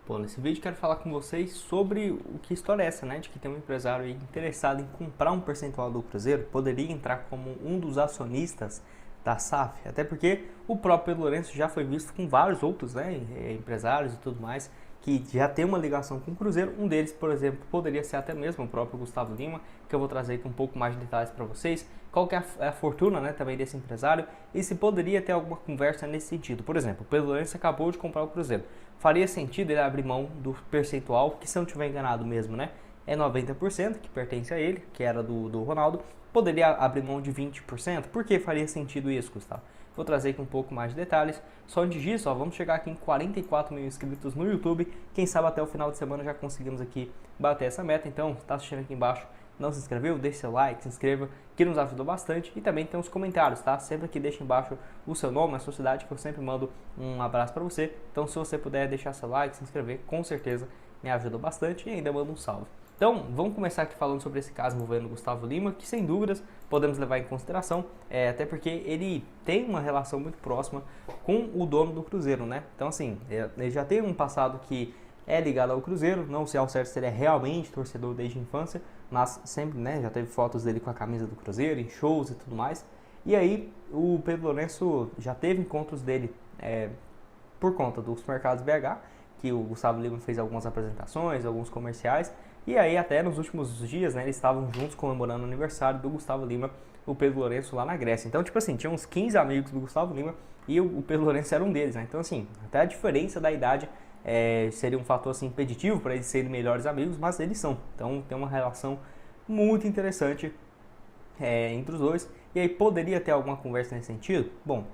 Bom, nesse vídeo quero falar com vocês sobre o que história é essa, né? De que tem um empresário aí interessado em comprar um percentual do Cruzeiro, poderia entrar como um dos acionistas da SAF, até porque o próprio Pedro Lourenço já foi visto com vários outros, né, empresários e tudo mais, que já tem uma ligação com o Cruzeiro. Um deles, por exemplo, poderia ser até mesmo o próprio Gustavo Lima, que eu vou trazer aqui um pouco mais de detalhes para vocês. Qual que é a fortuna, né, também desse empresário e se poderia ter alguma conversa nesse sentido. Por exemplo, o Pedro Lourenço acabou de comprar o Cruzeiro. Faria sentido ele abrir mão do percentual, que se eu não estiver enganado mesmo, né, é 90%, que pertence a ele, que era do Ronaldo. Poderia abrir mão de 20%? Por que faria sentido isso, Gustavo? Vou trazer aqui um pouco mais de detalhes. Só antes disso, vamos chegar aqui em 44 mil inscritos no YouTube. Quem sabe até o final de semana já conseguimos aqui bater essa meta. Então, está assistindo aqui embaixo, não se inscreveu? Deixe seu like, se inscreva, que nos ajudou bastante. E também tem os comentários, tá? Sempre aqui deixa embaixo o seu nome, a sua cidade, que eu sempre mando um abraço para você. Então, se você puder deixar seu like, se inscrever, com certeza me ajuda bastante e ainda manda um salve. Então, vamos começar aqui falando sobre esse caso envolvendo o Gustavo Lima, que sem dúvidas podemos levar em consideração, até porque ele tem uma relação muito próxima com o dono do Cruzeiro, né? Então, assim, ele já tem um passado que é ligado ao Cruzeiro, não sei ao certo se ele é realmente torcedor desde a infância, mas sempre, né, já teve fotos dele com a camisa do Cruzeiro, em shows e tudo mais. E aí, o Pedro Lourenço já teve encontros dele por conta dos supermercados BH, que o Gustavo Lima fez algumas apresentações, alguns comerciais. E aí até nos últimos dias, né, eles estavam juntos comemorando o aniversário do Gustavo Lima, o Pedro Lourenço lá na Grécia. Então, tipo assim, tinha uns 15 amigos do Gustavo Lima e o Pedro Lourenço era um deles, né? Então, assim, até a diferença da idade seria um fator assim, impeditivo para eles serem melhores amigos, mas eles são. Então, tem uma relação muito interessante entre os dois. E aí, poderia ter alguma conversa nesse sentido? Bom,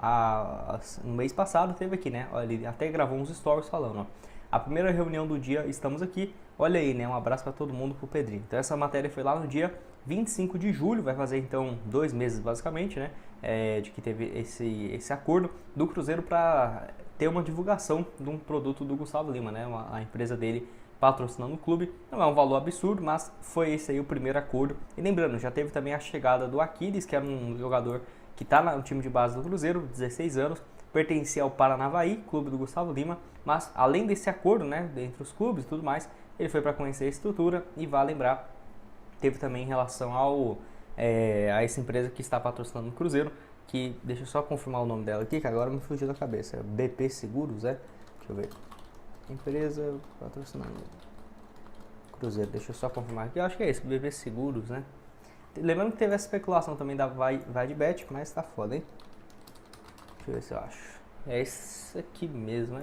no mês passado teve aqui, né? Ele até gravou uns stories falando, ó. A primeira reunião do dia, estamos aqui. Olha aí, né? Um abraço para todo mundo, pro Pedrinho. Então essa matéria foi lá no dia 25 de julho, vai fazer então 2 meses basicamente, né? De que teve esse acordo do Cruzeiro para ter uma divulgação de um produto do Gustavo Lima, né? A empresa dele patrocinando o clube. Não é um valor absurdo, mas foi esse aí o primeiro acordo. E lembrando, já teve também a chegada do Aquiles, que era um jogador que está no time de base do Cruzeiro, 16 anos, pertencia ao Paranavaí, clube do Gustavo Lima, mas além desse acordo, né, entre os clubes e tudo mais, ele foi para conhecer a estrutura e vale lembrar, teve também em relação a essa empresa que está patrocinando o Cruzeiro, que, deixa eu só confirmar o nome dela aqui, que agora me fugiu da cabeça, é BP Seguros, Deixa eu ver, empresa patrocinando Cruzeiro, deixa eu só confirmar aqui, eu acho que é esse, BP Seguros, né? Lembrando que teve essa especulação também da Vaidbet, mas tá foda, hein? Deixa eu ver se eu acho. É esse aqui mesmo.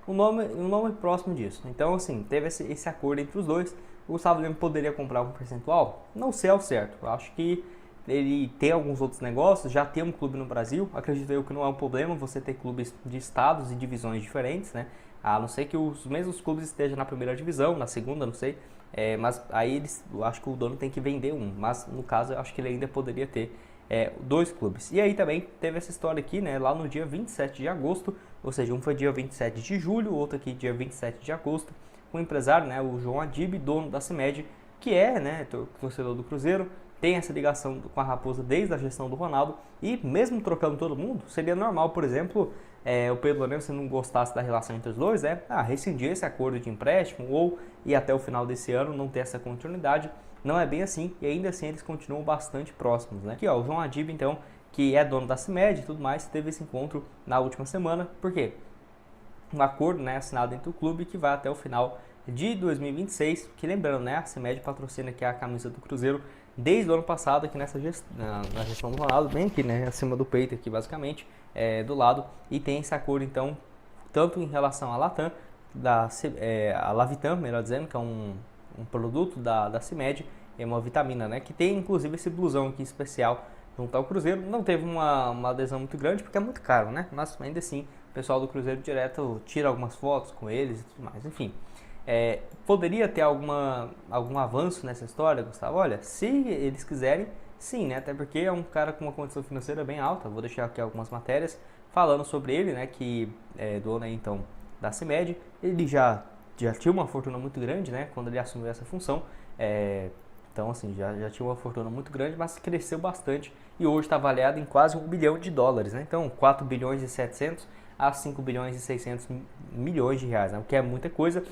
Um nome próximo disso. Então, assim, teve esse acordo entre os dois. O Gustavo Lima poderia comprar um percentual? Não sei ao certo. Eu acho que ele tem alguns outros negócios, já tem um clube no Brasil. Acredito eu que não é um problema você ter clubes de estados e divisões diferentes, né? A não ser que os mesmos clubes estejam na primeira divisão, na segunda, não sei. Mas aí eu acho que o dono tem que vender um. Mas no caso, eu acho que ele ainda poderia ter dois clubes. E aí também teve essa história aqui, né, lá no dia 27 de agosto, ou seja, um foi dia 27 de julho, o outro aqui dia 27 de agosto, o empresário, né, o João Adib, dono da CIMED, que é, né, torcedor do Cruzeiro, tem essa ligação com a Raposa desde a gestão do Ronaldo, e mesmo trocando todo mundo, seria normal, por exemplo, o Pedro Lourenço, se não gostasse da relação entre os dois, rescindir esse acordo de empréstimo ou ir até o final desse ano, não ter essa continuidade. Não é bem assim, e ainda assim eles continuam bastante próximos, né? Aqui, ó, o João Adib, então, que é dono da CIMED e tudo mais, teve esse encontro na última semana. Por quê? Um acordo, né, assinado entre o clube que vai até o final de 2026, que lembrando, né, a CIMED patrocina aqui a camisa do Cruzeiro desde o ano passado, aqui nessa na gestão do Ronaldo, bem aqui, né, acima do peito aqui, basicamente, do lado, e tem esse acordo, então, tanto em relação à Latam, a Lavitam, melhor dizendo, que é um produto da CIMED, é uma vitamina, né, que tem inclusive esse blusão aqui especial junto ao Cruzeiro. Não teve uma adesão muito grande porque é muito caro, né, mas ainda assim o pessoal do Cruzeiro direto tira algumas fotos com eles e tudo mais, enfim. Poderia ter algum avanço nessa história, Gustavo? Olha, se eles quiserem, sim, né, até porque é um cara com uma condição financeira bem alta. Vou deixar aqui algumas matérias falando sobre ele, né, que é dono aí, então, da CIMED. Ele já tinha uma fortuna muito grande, né, quando ele assumiu essa função, então assim, já tinha uma fortuna muito grande, mas cresceu bastante e hoje está avaliado em quase US$ 1 bilhão, né, então 4 bilhões e 700, a 5 bilhões e 600 milhões de reais, né? O que é muita coisa.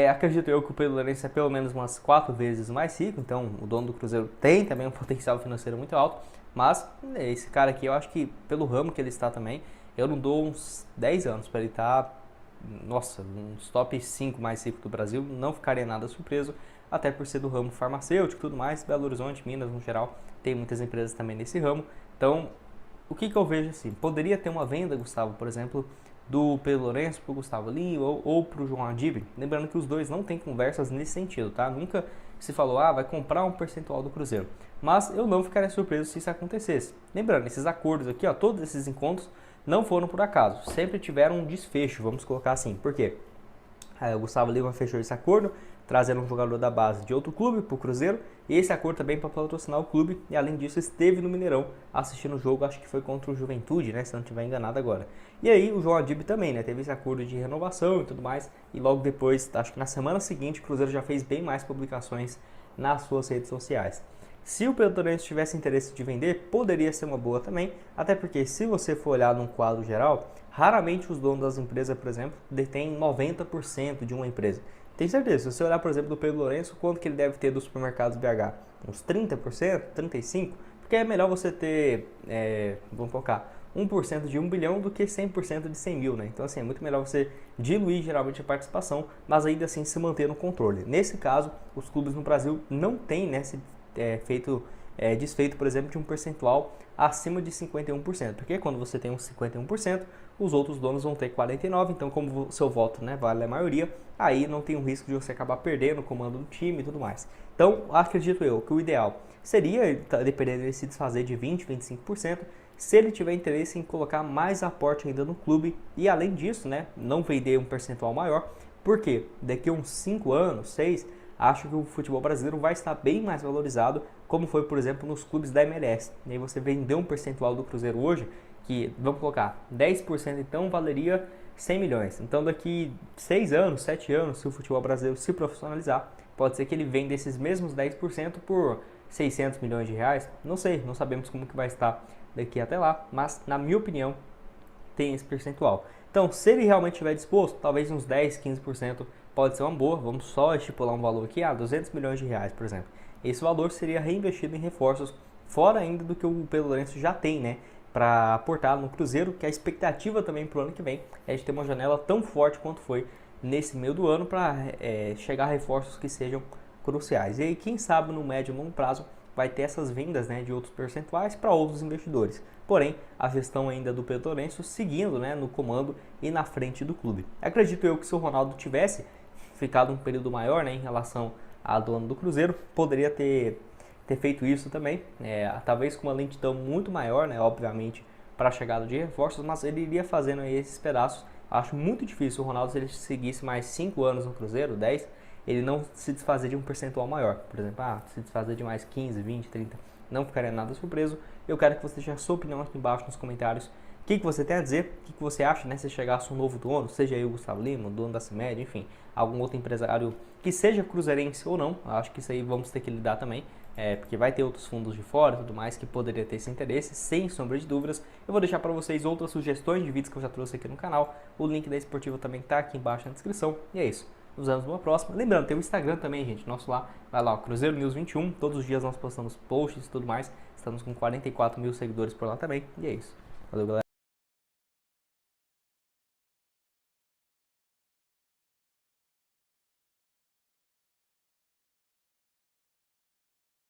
Acredito eu que o Pedro Lourenço é pelo menos umas 4 vezes mais rico, então o dono do Cruzeiro tem também um potencial financeiro muito alto, mas esse cara aqui eu acho que pelo ramo que ele está também, eu não dou uns 10 anos para ele estar, nossa, uns top 5 mais ricos do Brasil, não ficaria nada surpreso, até por ser do ramo farmacêutico e tudo mais. Belo Horizonte, Minas no geral, tem muitas empresas também nesse ramo, então o que eu vejo assim, poderia ter uma venda, Gustavo, por exemplo, do Pedro Lourenço para o Gustavo Lima ou para o João Adib, lembrando que os dois não têm conversas nesse sentido, tá? Nunca se falou, vai comprar um percentual do Cruzeiro, mas eu não ficaria surpreso se isso acontecesse. Lembrando, esses acordos aqui, todos esses encontros não foram por acaso, sempre tiveram um desfecho, vamos colocar assim, por quê? O Gustavo Lima fechou esse acordo, trazendo um jogador da base de outro clube para o Cruzeiro, e esse acordo também para patrocinar o clube, e além disso esteve no Mineirão assistindo o jogo, acho que foi contra o Juventude, né, se não estiver enganado agora. E aí o João Adib também, né, teve esse acordo de renovação e tudo mais, e logo depois, acho que na semana seguinte, o Cruzeiro já fez bem mais publicações nas suas redes sociais. Se o Pedro Lourenço tivesse interesse de vender, poderia ser uma boa também, até porque se você for olhar num quadro geral, raramente os donos das empresas, por exemplo, detêm 90% de uma empresa. Tem certeza, se você olhar, por exemplo, do Pedro Lourenço, quanto que ele deve ter dos supermercados BH? Uns 30%, 35%? Porque é melhor você ter, vamos colocar, 1% de 1 bilhão do que 100% de 100 mil, né? Então, assim, é muito melhor você diluir geralmente a participação, mas ainda assim se manter no controle. Nesse caso, os clubes no Brasil não têm, né, desfeito, por exemplo, de um percentual acima de 51%, porque quando você tem uns 51%, os outros donos vão ter 49%, então como o seu voto, né, vale a maioria, aí não tem o risco de você acabar perdendo o comando do time e tudo mais. Então, acredito eu que o ideal seria, dependendo dele se desfazer de 20%, 25%, se ele tiver interesse em colocar mais aporte ainda no clube e além disso, né, não vender um percentual maior, porque daqui a uns 5 anos, 6, acho que o futebol brasileiro vai estar bem mais valorizado, como foi, por exemplo, nos clubes da MLS. E aí você vender um percentual do Cruzeiro hoje, que, vamos colocar, 10% então valeria 100 milhões. Então daqui 6 anos, 7 anos, se o futebol brasileiro se profissionalizar, pode ser que ele venda esses mesmos 10% por 600 milhões de reais. Não sei, não sabemos como que vai estar daqui até lá, mas na minha opinião tem esse percentual. Então se ele realmente estiver disposto, talvez uns 10, 15% pode ser uma boa. Vamos só estipular um valor aqui, 200 milhões de reais, por exemplo. Esse valor seria reinvestido em reforços, fora ainda do que o Pedro Lourenço já tem, né, para aportar no Cruzeiro, que a expectativa também para o ano que vem é de ter uma janela tão forte quanto foi nesse meio do ano para chegar a reforços que sejam cruciais. E aí, quem sabe no médio e longo prazo vai ter essas vendas, né, de outros percentuais para outros investidores. Porém, a gestão ainda do Pedro Lourenço seguindo, né, no comando e na frente do clube. Acredito eu que se o Ronaldo tivesse ficado um período maior, né, em relação a dono do Cruzeiro, poderia ter feito isso também, talvez com uma lentidão muito maior, né, obviamente, para a chegada de reforços, mas ele iria fazendo aí esses pedaços. Acho muito difícil o Ronaldo, se ele seguisse mais 5 anos no Cruzeiro, 10, ele não se desfazer de um percentual maior. Por exemplo, se desfazer de mais 15, 20, 30, não ficaria nada surpreso. Eu quero que você deixe a sua opinião aqui embaixo nos comentários. O que você tem a dizer? O que você acha, né, se chegasse um novo dono, seja aí o Gustavo Lima, o dono da CIMED, enfim, algum outro empresário que seja cruzeirense ou não. Acho que isso aí vamos ter que lidar também, porque vai ter outros fundos de fora e tudo mais que poderia ter esse interesse, sem sombra de dúvidas. Eu vou deixar para vocês outras sugestões de vídeos que eu já trouxe aqui no canal. O link da Esportiva também está aqui embaixo na descrição. E é isso. Nos vemos numa próxima. Lembrando, tem o Instagram também, gente, nosso lá. Vai lá, Cruzeiro News 21. Todos os dias nós postamos posts e tudo mais. Estamos com 44 mil seguidores por lá também. E é isso. Valeu, galera.